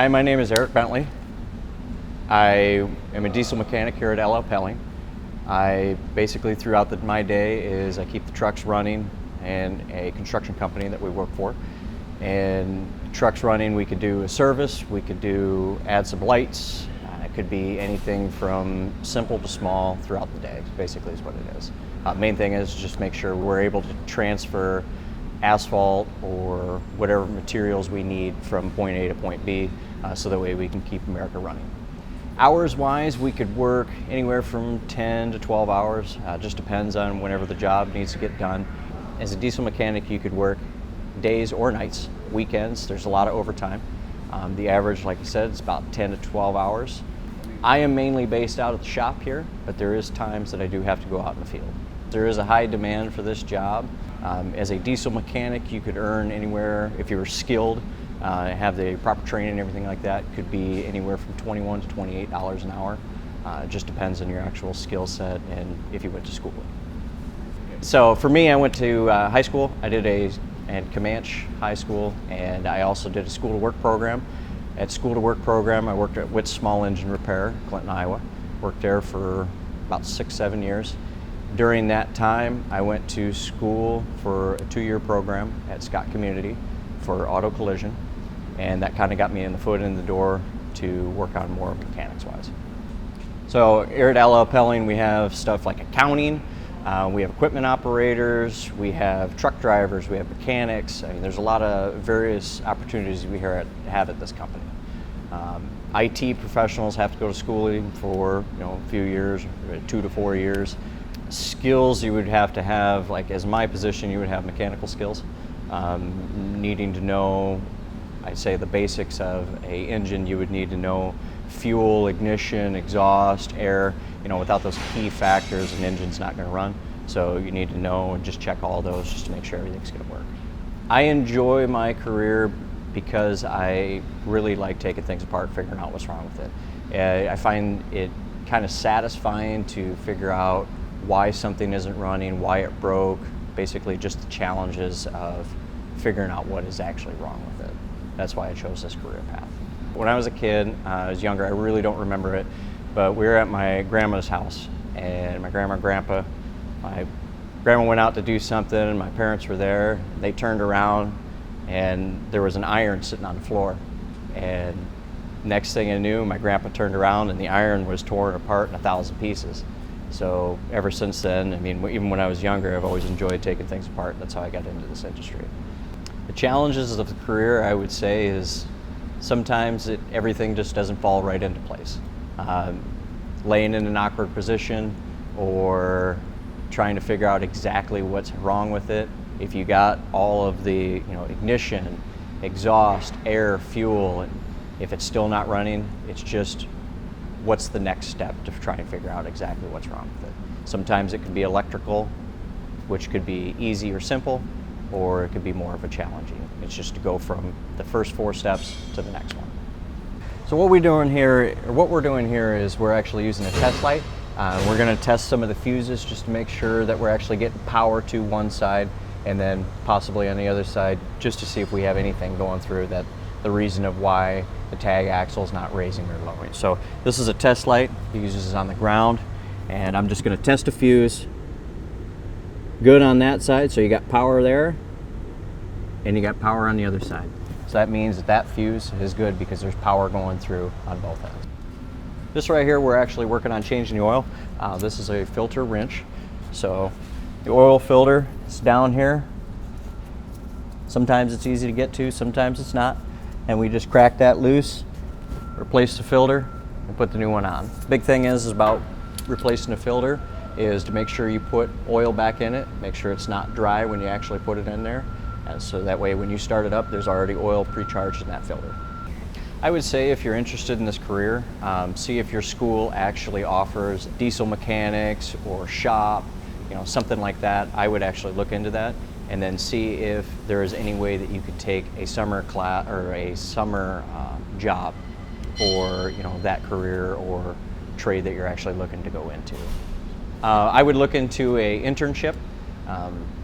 Hi, my name is Eric Bentley. I am a diesel mechanic here at LL Pelling. I basically, throughout my day, is I keep the trucks running and a construction company that we work for. And trucks running, we could do a service, we could add some lights. It could be anything from simple to small throughout the day, basically is what it is. Main thing is just make sure we're able to transfer asphalt or whatever materials we need from point A to point B, so that way we can keep America running. Hours wise, we could work anywhere from 10 to 12 hours, just depends on whenever the job needs to get done. As a diesel mechanic, you could work days or nights, weekends, there's a lot of overtime. The average, like I said, is about 10 to 12 hours. I am mainly based out of the shop here, but there is times that I do have to go out in the field. There is a high demand for this job. As a diesel mechanic, you could earn anywhere, if you were skilled, have the proper training and everything like that, could be anywhere from $21 to $28 an hour. It just depends on your actual skill set and if you went to school. So for me, I went to high school. I did at Comanche High School, and I also did a school to work program. At school to work program, I worked at Witt's Small Engine Repair, Clinton, Iowa. Worked there for about 6-7 years. During that time, I went to school for a 2-year program at Scott Community for auto collision, and that kind of got me in the door to work on more mechanics-wise. So here at LL Pelling, we have stuff like accounting, we have equipment operators, we have truck drivers, we have mechanics. I mean, there's a lot of various opportunities we have at this company. IT professionals have to go to schooling for a few years, 2 to 4 years. Skills you would have, like as my position, you would have mechanical skills, needing to know, I'd say the basics of a engine. You would need to know fuel, ignition, exhaust, air. Without those key factors, an engine's not going to run. So you need to know and just check all those just to make sure everything's going to work. I enjoy my career because I really like taking things apart, figuring out what's wrong with it. I find it kind of satisfying to figure out why something isn't running, why it broke, basically just the challenges of figuring out what is actually wrong with it. That's why I chose this career path. When I was a kid, I was younger, I really don't remember it, but we were at my grandma's house, and my grandma and grandpa, my grandma went out to do something, and my parents were there. They turned around, and there was an iron sitting on the floor. And next thing I knew, my grandpa turned around, and the iron was torn apart in 1,000 pieces. So ever since then, even when I was younger, I've always enjoyed taking things apart. That's how I got into this industry. The challenges of the career, I would say, is sometimes everything just doesn't fall right into place. Laying in an awkward position or trying to figure out exactly what's wrong with it. If you got all of the ignition, exhaust, air, fuel, and if it's still not running, it's just what's the next step to try and figure out exactly what's wrong with it. Sometimes it could be electrical, which could be easy or simple, or it could be more of a challenging. It's just to go from the first 4 steps to the next one. So what we're doing here is we're actually using a test light. We're going to test some of the fuses just to make sure that we're actually getting power to one side and then possibly on the other side, just to see if we have anything going through that the reason of why the tag axle is not raising or lowering. So this is a test light. It uses on the ground, and I'm just going to test a fuse. Good on that side, so you got power there, and you got power on the other side. So that means that fuse is good because there's power going through on both ends. This right here, we're actually working on changing the oil. This is a filter wrench. So the oil filter is down here. Sometimes it's easy to get to, sometimes it's not. And we just crack that loose, replace the filter, and put the new one on. The big thing is about replacing the filter is to make sure you put oil back in it, make sure it's not dry when you actually put it in there. And so that way when you start it up, there's already oil pre-charged in that filter. I would say if you're interested in this career, see if your school actually offers diesel mechanics or shop, something like that. I would actually look into that and then see if there is any way that you could take a summer class or a summer job for that career or trade that you're actually looking to go into. I would look into a internship,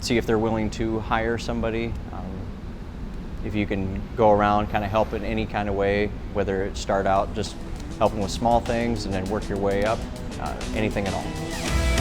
see if they're willing to hire somebody. if you can go around, kind of help in any kind of way, whether it start out just helping with small things and then work your way up, anything at all.